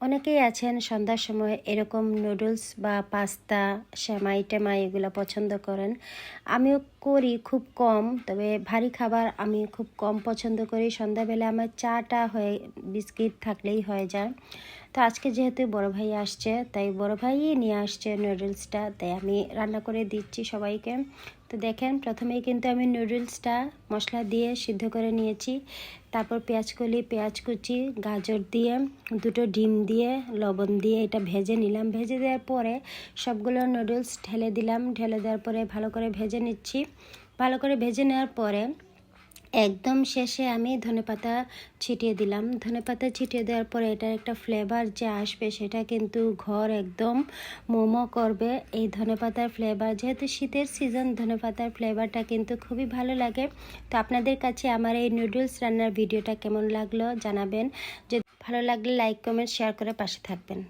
অনেকেই আছেন সন্ধ্যার সময় এরকম নুডলস বা পাস্তা সেমাই টেমাই এগুলো পছন্দ করেন। আমিও করি খুব কম, তবে ভারী খাবার আমি খুব কম পছন্দ করি। সন্ধ্যাবেলা আমার চাটা হয়ে বিস্কিট থাকলেই হয়ে যায়। তো আজকে যেহেতু বড় ভাই আসছে, তাই বড় ভাইই নিয়ে আসছে নুডলসটা, তাই আমি রান্না করে দিচ্ছি সবাইকে। তো দেখেন, প্রথমেই কিন্তু আমি নুডলসটা মশলা দিয়ে সিদ্ধ করে নিয়েছি। তারপর পেঁয়াজ কুচি, গাজর দিয়ে, দুটো ডিম দিয়ে, লবণ দিয়ে এটা ভেজে নিলাম। ভেজে দেওয়ার পরে সবগুলো নুডলস ঢেলে দিলাম। ঢেলে দেওয়ার পরে ভালো করে ভেজে নিচ্ছি। ভালো করে ভেজে নেওয়ার পরে একদম শেষে আমি ধনেপাতা ছিটিয়ে দিলাম। ধনেপাতা ছিটিয়ে দেওয়ার পরে এটার একটা ফ্লেভার যে আসবে, সেটা কিন্তু ঘর একদম মোমো করবে। এই ধনেপাতার ফ্লেভার, যেহেতু শীতের সিজন, ধনেপাতার ফ্লেভারটা কিন্তু খুবই ভালো লাগে। তো আপনাদের কাছে আমার এই নুডলস রান্নার ভিডিওটা কেমন লাগলো জানাবেন। যদি ভালো লাগলে লাইক কমেন্ট শেয়ার করে পাশে থাকবেন।